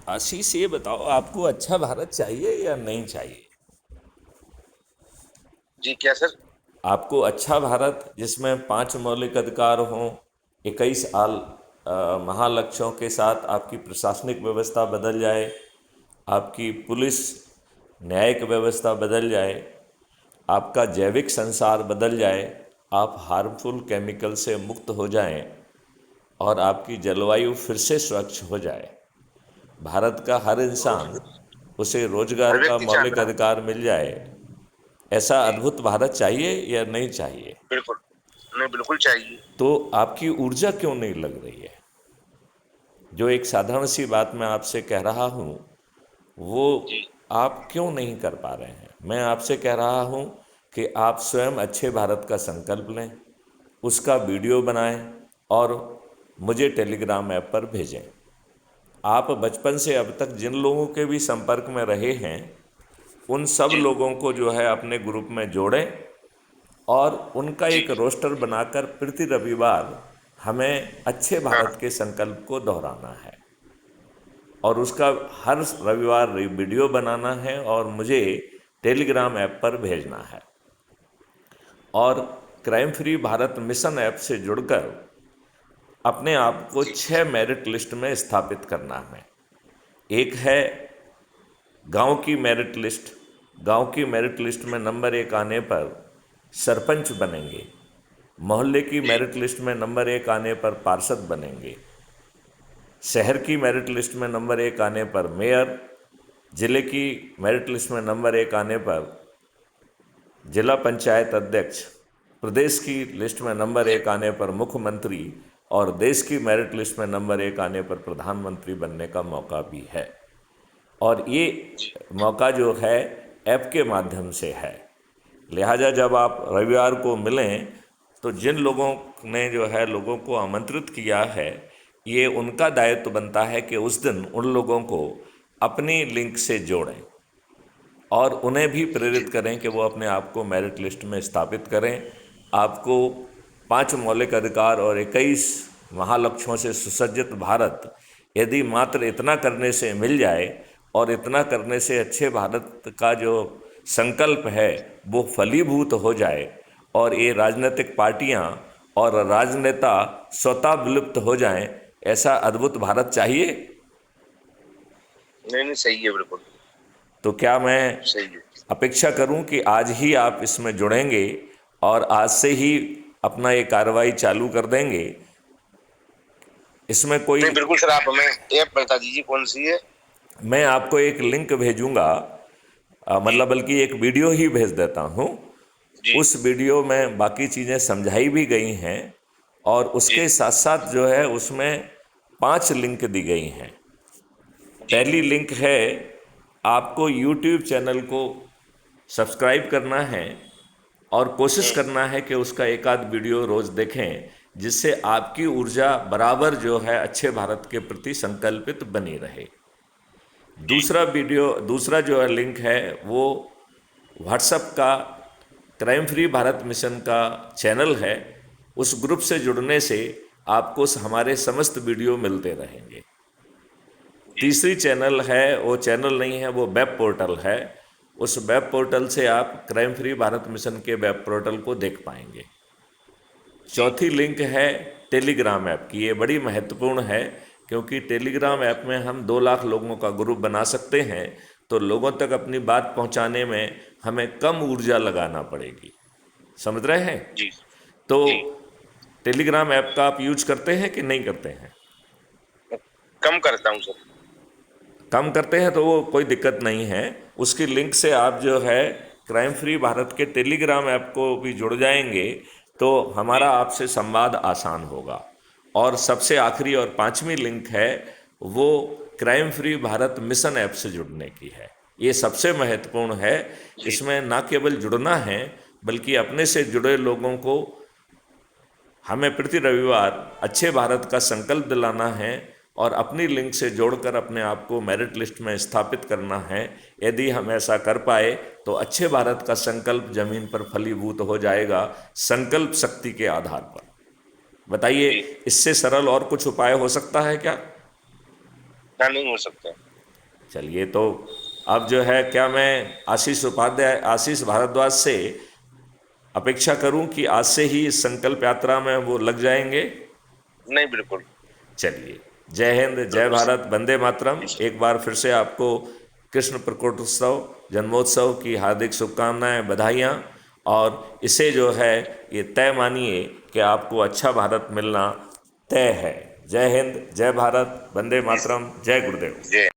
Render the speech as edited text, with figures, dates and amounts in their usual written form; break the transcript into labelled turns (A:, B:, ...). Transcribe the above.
A: आशीष, ये बताओ, आपको अच्छा भारत चाहिए या नहीं चाहिए?
B: जी क्या सर?
A: आपको अच्छा भारत जिसमें 5 मौलिक अधिकार हों, 21 महालक्ष्यों के साथ आपकी प्रशासनिक व्यवस्था बदल जाए, आपकी पुलिस न्यायिक व्यवस्था बदल जाए, आपका जैविक संसार बदल जाए, आप हार्मफुल केमिकल से मुक्त हो जाएं और आपकी जलवायु फिर से स्वच्छ हो जाए, भारत का हर इंसान उसे रोजगार
B: हर
A: का
B: व्यक्ति
A: मौलिक
B: चाहता है।
A: अधिकार मिल जाए, ऐसा
B: जी
A: अद्भुत भारत चाहिए या नहीं चाहिए?
B: बिल्कुल, नहीं बिल्कुल चाहिए।
A: तो आपकी ऊर्जा क्यों नहीं लग रही है? जो एक साधारण सी बात मैं आपसे कह रहा हूँ, वो
B: जी
A: आप क्यों नहीं कर पा रहे हैं? मैं आपसे कह रहा हूँ कि आप स्वयं अच्छे भारत का संकल्प लें, उसका वीडियो बनाएं और मुझे टेलीग्राम ऐप पर भेजें। आप बचपन से अब तक जिन लोगों के भी संपर्क में रहे हैं, उन सब
B: जी
A: लोगों को जो है अपने ग्रुप में जोड़ें और उनका
B: जी
A: एक रोस्टर बनाकर प्रति रविवार हमें अच्छे
B: हाँ
A: भारत के संकल्प को दोहराना है और उसका हर रविवार वीडियो बनाना है और मुझे टेलीग्राम ऐप पर भेजना है। और crime free Bharat mission app से जुड़कर अपने आप को
B: जी
A: 6 मेरिट लिस्ट में स्थापित करना है। एक है गांव की मेरिट लिस्ट। गांव की मेरिट लिस्ट में नंबर 1 आने पर सरपंच बनेंगे। मोहल्ले की
B: जी
A: मेरिट लिस्ट में नंबर 1 आने पर पार्षद बनेंगे। शहर की मेरिट लिस्ट में नंबर 1 आने पर मेयर। जिले की मेरिट लिस्ट में नंबर 1 आने पर जिला पंचायत अध्यक्ष। प्रदेश की लिस्ट में नंबर
B: जी
A: 1 आने पर मुख्यमंत्री। और देश की मेरिट लिस्ट में नंबर 1 आने पर प्रधानमंत्री बनने का मौका भी है। और ये
B: जी
A: मौका जो है ऐप के माध्यम से है। लिहाजा जब आप रविवार को मिलें तो जिन लोगों ने जो है लोगों को आमंत्रित किया है, ये उनका दायित्व बनता है कि उस दिन उन लोगों को अपनी लिंक से जोड़ें और उन्हें भी
B: जी
A: प्रेरित करें कि वो अपने आप को मेरिट लिस्ट में स्थापित करें। आपको 5 मौलिक अधिकार और 21 महालक्ष्यों से सुसज्जित भारत यदि मात्र इतना करने से मिल जाए और इतना करने से अच्छे भारत का जो संकल्प है वो फलीभूत हो जाए और ये राजनीतिक पार्टियां और राजनेता स्वतः विलुप्त हो जाएं, ऐसा अद्भुत भारत चाहिए।
B: नहीं नहीं, सही है बिल्कुल।
A: तो क्या मैं
B: सही है।
A: अपेक्षा करूं कि आज ही आप इसमें जुड़ेंगे और आज से ही अपना ये कार्रवाई चालू कर देंगे? इसमें कोई,
B: नहीं बिल्कुल सर, आप हमें ऐप बता दीजिए कौन सी है।
A: मैं आपको एक लिंक भेजूंगा,
B: जी
A: मतलब बल्कि एक वीडियो ही भेज देता हूं।
B: जी
A: उस वीडियो में बाकी चीज़ें समझाई भी गई हैं और
B: जी
A: उसके साथ साथ जो है उसमें 5 लिंक दी गई हैं।
B: जी
A: पहली लिंक है, आपको यूट्यूब चैनल को सब्सक्राइब करना है और कोशिश
B: हम्म,
A: करना है कि उसका एक आध वीडियो रोज़ देखें, जिससे आपकी ऊर्जा बराबर जो है अच्छे भारत के प्रति संकल्पित बनी रहे।
B: जी
A: दूसरा जो है लिंक है वो व्हाट्सएप का क्राइम फ्री भारत मिशन का चैनल है। उस ग्रुप से जुड़ने से आपको हमारे समस्त वीडियो मिलते रहेंगे।
B: जी
A: तीसरी चैनल है, वो चैनल नहीं है, वो वेब पोर्टल है। उस वेब पोर्टल से आप क्राइम फ्री भारत मिशन के वेब पोर्टल को देख पाएंगे।
B: जी
A: चौथी लिंक है टेलीग्राम ऐप की। ये बड़ी महत्वपूर्ण है क्योंकि टेलीग्राम ऐप में हम 2 लाख लोगों का ग्रुप बना सकते हैं, तो लोगों तक अपनी बात पहुंचाने में हमें कम ऊर्जा लगाना पड़ेगी। समझ रहे हैं?
B: जी
A: तो
B: जी
A: टेलीग्राम ऐप का आप यूज करते हैं कि नहीं करते हैं?
B: मैं कम करता हूँ सर।
A: कम करते हैं तो वो कोई दिक्कत नहीं है। उसकी लिंक से आप जो है क्राइम फ्री भारत के टेलीग्राम ऐप को भी जुड़ जाएंगे तो हमारा
B: जी
A: आपसे संवाद आसान होगा। और सबसे आखिरी और 5वीं लिंक है, वो crime free Bharat mission app से जुड़ने की है। ये सबसे महत्वपूर्ण है।
B: जी
A: इसमें ना केवल जुड़ना है बल्कि अपने से जुड़े लोगों को हमें प्रति रविवार अच्छे भारत का संकल्प दिलाना है और अपनी लिंक से जोड़कर अपने आप को मेरिट लिस्ट में स्थापित करना है। यदि हम ऐसा कर पाए तो अच्छे भारत का संकल्प जमीन पर फलीभूत हो जाएगा, संकल्प शक्ति के आधार पर। बताइए,
B: जी
A: इससे सरल और कुछ उपाय हो सकता है क्या?
B: क्या नहीं हो सकता।
A: चलिए, तो अब जो है, क्या मैं आशीष भारद्वाज से अपेक्षा करूं कि आज से ही इस संकल्प यात्रा में वो लग जाएंगे?
B: नहीं, बिल्कुल।
A: चलिए, जय हिंद, जय
B: बिल्कुल सर।
A: भारत, वंदे मातरम।
B: जी सर।
A: एक बार फिर से आपको कृष्ण प्रकोटोत्सव, जन्मोत्सव की हार्दिक शुभकामनाएं, बधाइयाँ। और इसे जो है, ये तय मानिए कि आपको अच्छा भारत मिलना तय है। जय हिंद, जय भारत, वंदे
B: जी सर।
A: मातरम, जय गुरुदेव।
B: जय